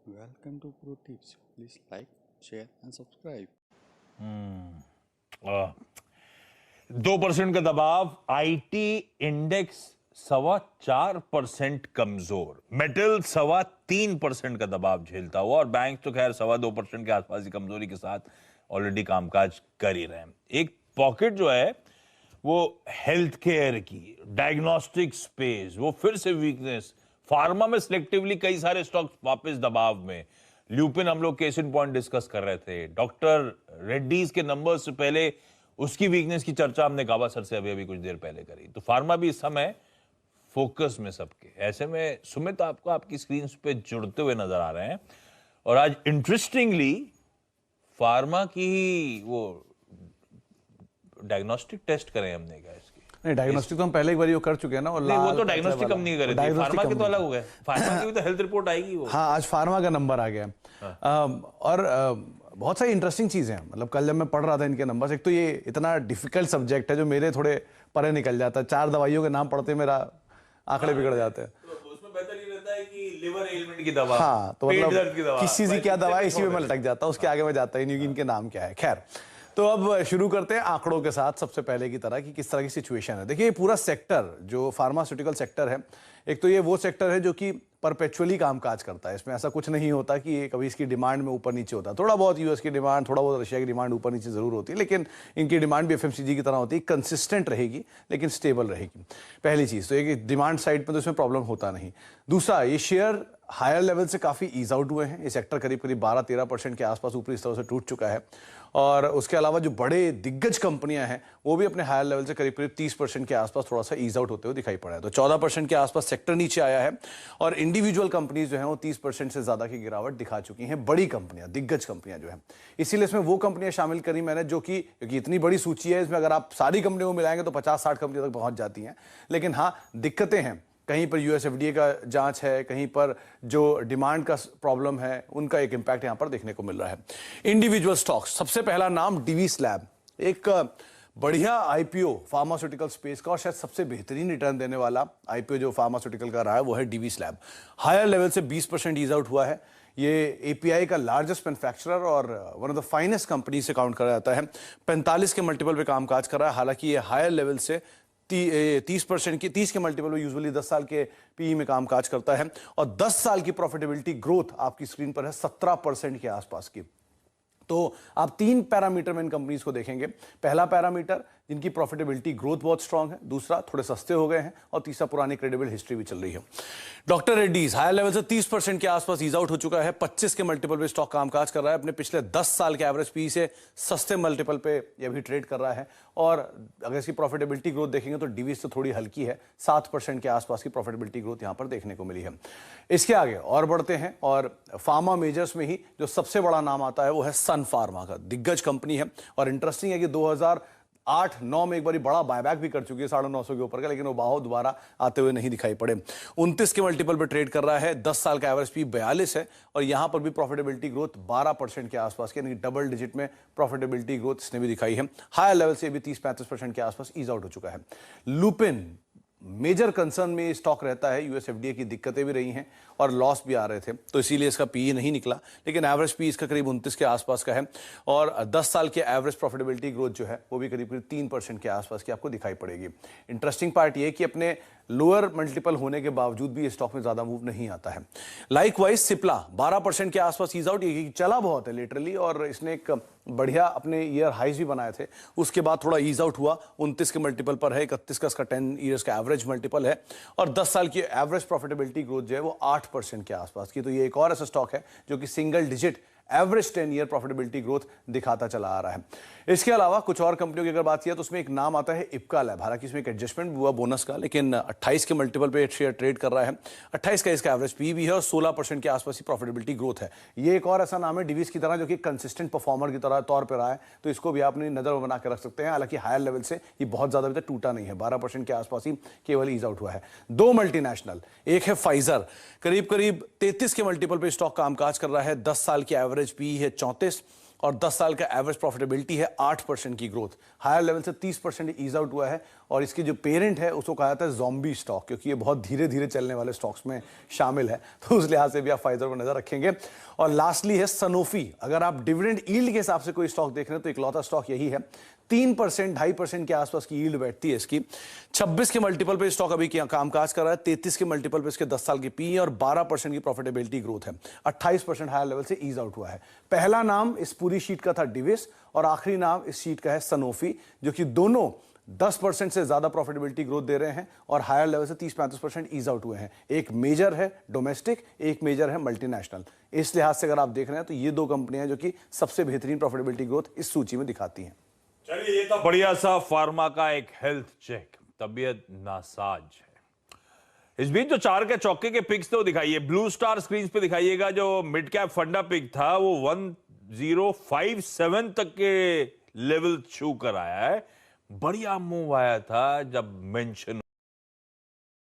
Welcome to Pro Tips. Please like, share and subscribe. 2% का दबाव, IT index 4.25% कमजोर, metal 3.25% का दबाव झेलता हुआ और बैंक तो खैर 2.25% के आसपास की कमजोरी के साथ ऑलरेडी कामकाज कर ही रहे हैं। एक पॉकेट जो है वो हेल्थ केयर की, डायग्नोस्टिक स्पेस, वो फिर से वीकनेस, फार्मा में सिलेक्टिवली कई सारे स्टॉक्स वापस दबाव में। ल्यूपिन हम लोग केस इन पॉइंट डिस्कस कर रहे थे, डॉक्टर रेड्डीज के नंबर्स से पहले उसकी वीकनेस की चर्चा हमने गाबा सर से अभी कुछ देर पहले करी। तो फार्मा भी इस समय फोकस में सबके। ऐसे में सुमित आपको आपकी स्क्रीन पे जुड़ते हुए नजर आ रहे हैं और आज इंटरेस्टिंगली फार्मा की वो डायग्नोस्टिक टेस्ट करें हमने क्या इसकी? नहीं, डायग्नोस्टिक तो हम पहले एक बार कर चुके हैं ना। और वो तो डायग्नोस्टिक कंपनी कर रही थी, फार्मा के तो अलग हो गए। फार्मा की भी तो हेल्थ रिपोर्ट आएगी वो। हाँ, आज फार्मा का नंबर आ गया। और बहुत सारी इंटरेस्टिंग चीजें हैं। मतलब कल जब मैं पढ़ रहा था इनके नंबर्स, एक तो ये इतना डिफिकल्ट सब्जेक्ट है जो मेरे थोड़े परे निकल जाता है। 4 दवाइयों के नाम पढ़ते मेरा आंकड़े बिगड़ जाते हैं। उसमें बेहतर ये रहता है कि लिवर एलिमेंट की दवा, हाँ, तो मतलब किस चीज की क्या दवा है इसी में मैं लटक जाता हूँ, उसके आगे मैं जाता ही नहीं कि इनके नाम क्या है। खैर, तो अब शुरू करते हैं आंकड़ों के साथ। सबसे पहले की तरह कि किस तरह की सिचुएशन है। देखिए, ये पूरा सेक्टर जो फार्मास्यूटिकल सेक्टर है, एक तो ये वो सेक्टर है जो कि परपेचुअली कामकाज करता है। इसमें ऐसा कुछ नहीं होता कि ये कभी इसकी डिमांड में ऊपर नीचे होता है। थोड़ा बहुत यूएस की डिमांड, थोड़ा बहुत रशिया की डिमांड ऊपर नीचे जरूर होती है, लेकिन इनकी डिमांड भी एफएमसीजी की तरह होती है, कंसिस्टेंट रहेगी लेकिन स्टेबल रहेगी। पहली चीज तो एक डिमांड साइड पर तो इसमें प्रॉब्लम होता नहीं। दूसरा, ये शेयर हायर लेवल से काफी ईज आउट हुए हैं। ये सेक्टर करीब 12-13% के आसपास ऊपरी स्तर से टूट चुका है। और उसके अलावा जो बड़े दिग्गज कंपनियां हैं वो भी अपने हायर लेवल से करीब 30% के आसपास थोड़ा सा ईज आउट होते हुए दिखाई पड़ा है। तो 14% के आसपास सेक्टर नीचे आया है और इंडिविजुअल कंपनीज जो हैं वो 30% से ज्यादा की गिरावट दिखा चुकी हैं। बड़ी कंपनियां, दिग्गज कंपनियां जो हैं, इसीलिए इसमें वो कंपनियां शामिल करी मैंने जो कि, क्योंकि इतनी बड़ी सूची है, इसमें अगर आप सारी कंपनियों को मिलाएंगे तो 50-60 कंपनियों तक पहुंच जाती हैं। लेकिन हाँ, दिक्कतें हैं। कहीं पर यूएसएफडीए का जांच है, कहीं पर जो डिमांड का प्रॉब्लम है, उनका एक इंपैक्ट यहां पर देखने को मिल रहा है। इंडिविजुअल स्टॉक्स, सबसे पहला नाम डिवीस लैब, एक बढ़िया आईपीओ फार्मास्यूटिकल स्पेस का और शायद सबसे बेहतरीन रिटर्न देने वाला आईपीओ जो फार्मास्यूटिकल का रहा है वो है डिवीस लैब। हायर लेवल से 20% ईज आउट हुआ है। ये एपीआई का लार्जेस्ट मैन्युफैक्चरर और one of the finest company से काउंट करा जाता है। 45 के मल्टीपल पे कामकाज कर रहा है। हालांकि ये हायर लेवल से 30 के मल्टीपल में यूजुअली 10 साल के पीई में कामकाज करता है और 10 साल की प्रॉफिटेबिलिटी ग्रोथ आपकी स्क्रीन पर है 17% के आसपास की। तो आप 3 पैरामीटर में इन कंपनीज को देखेंगे। पहला पैरामीटर, जिनकी प्रॉफिटेबिलिटी ग्रोथ बहुत स्ट्रांग है। दूसरा, थोड़े सस्ते हो गए हैं। और तीसरा, पुरानी क्रेडिबल हिस्ट्री भी चल रही है। डॉक्टर रेड्डीज हायर लेवल से 30% के आसपास ईज आउट हो चुका है। 25 के मल्टीपल पे स्टॉक कामकाज कर रहा है। अपने पिछले 10 साल के एवरेज पी से सस्ते मल्टीपल पे ये भी ट्रेड कर रहा है। और अगर इसकी प्रॉफिटेबिलिटी ग्रोथ देखेंगे तो डिवीज तो थोड़ी हल्की है, 7% के आसपास की प्रॉफिटेबिलिटी ग्रोथ यहां पर देखने को मिली है। इसके आगे और बढ़ते हैं और फार्मा मेजर्स में ही जो सबसे बड़ा नाम आता है वो है सन फार्मा का, दिग्गज कंपनी है। और इंटरेस्टिंग है कि 2008-9 में एक बार बड़ा बायबैक भी कर चुकी है 950 के ऊपर का, लेकिन वो बाहर दोबारा आते हुए नहीं दिखाई पड़े। 29 के मल्टीपल पे ट्रेड कर रहा है। 10 साल का एवरेज पी 42 है और यहां पर भी प्रॉफिटेबिलिटी ग्रोथ 12% के आसपास की, यानी डबल डिजिट में प्रॉफिटेबिलिटी ग्रोथ इसने भी दिखाई है। हायर लेवल से भी 30-35% के आसपास ईज आउट हो चुका है। लुपिन मेजर कंसर्न में स्टॉक रहता है। यूएसएफडीए की दिक्कतें भी रही हैं और लॉस भी आ रहे थे, तो इसीलिए इसका पीई नहीं निकला। लेकिन एवरेज पी इसका करीब 29 के आसपास का है और 10 साल के एवरेज प्रॉफिटेबिलिटी ग्रोथ जो है वो भी करीब 3% के आसपास की आपको दिखाई पड़ेगी। इंटरेस्टिंग पार्ट ये कि अपने लोअर मल्टीपल होने के बावजूद भी ये स्टॉक में ज्यादा मूव नहीं आता है। लाइकवाइज सिप्ला 12% के आसपास ईज आउट, ये चला बहुत है लिटरली और इसने एक बढ़िया अपने ईयर हाइज भी बनाए थे। उसके बाद थोड़ा ईज आउट हुआ, 29 के मल्टीपल पर है, 31 का इसका 10 ईयर्स का एवरेज मल्टीपल है और 10 साल की एवरेज प्रॉफिटेबिलिटी ग्रोथ जो है वो 8% के आसपास की। तो ये एक और ऐसा स्टॉक है जो कि single digit average 10 year profitability growth दिखाता चला आ रहा है। इसके अलावा कुछ और कंपनियों की अगर बात किया तो उसमें एक नाम आता है इप्का लैब। हालांकि इसमें एक एडजस्टमेंट हुआ बोनस का, लेकिन 28 के मल्टीपल पे शेयर ट्रेड कर रहा है। 28 का इसका एवरेज पी भी है और 16% के आसपास की प्रॉफिटेबिलिटी ग्रोथ है। ये एक और ऐसा नाम है डिवीज की तरह जो कि कंसिस्टेंट परफॉर्मर की तरह तौर पर रहा है, तो इसको भी आपने नजर बना के रख सकते हैं। हालांकि हायर लेवल से ये बहुत ज्यादा अभी तक टूटा नहीं है, 12% के आसपास ही केवल ईज आउट हुआ है। 2 मल्टीनेशनल, एक है फाइजर, करीब 33 के मल्टीपल पे स्टॉक कामकाज कर रहा है। 10 साल की एवरेज पी है 34 और 10 साल का एवरेज प्रॉफिटेबिलिटी है 8% की ग्रोथ, हायर लेवल से 30% ईज आउट हुआ है। और इसकी जो पेरेंट है उसको कहा जाता है ज़ॉम्बी स्टॉक, क्योंकि ये बहुत धीरे धीरे चलने वाले स्टॉक्स में शामिल है, तो उस लिहाज से भी आप फाइजर पर नजर रखेंगे। और लास्टली है सनोफी। अगर आप डिविडेंड यील्ड के हिसाब से कोई स्टॉक देख रहे हैं तो इकलौता स्टॉक यही है, 3% 2.5% के आसपास की यील्ड बैठती है इसकी। 26 के मल्टीपल पे स्टॉक अभी कामकाज कर रहा है, 33 के मल्टीपल पे इसके 10 साल की पी और 12% की प्रॉफिटेबिलिटी ग्रोथ है, 28% हायर लेवल से ईज आउट हुआ है। पहला नाम इस पूरी शीट का था डिविस और आखिरी नाम इस शीट का है सनोफी, जो कि दोनों 10% से ज्यादा प्रॉफिटेबिलिटी ग्रोथ दे रहे हैं और हायर लेवल से 30-35% ईज आउट हुए हैं। एक मेजर है डोमेस्टिक, एक मेजर है मल्टीनेशनल। इस लिहाज से अगर आप देख रहे हैं तो ये दो कंपनियां जो कि सबसे बेहतरीन प्रॉफिटेबिलिटी ग्रोथ इस सूची में दिखाती हैं। चलिए, ये तो बढ़िया सा फार्मा का एक हेल्थ चेक, तबीयत नासाज है। इस बीच जो 4 के चौके के पिक्स तो दिखाइए, ब्लू स्टार स्क्रीन पे दिखाइएगा। जो मिड कैप फंडा पिक था वो 1057 तक के लेवल छू कर आया है। बढ़िया मूव आया था जब मेंशन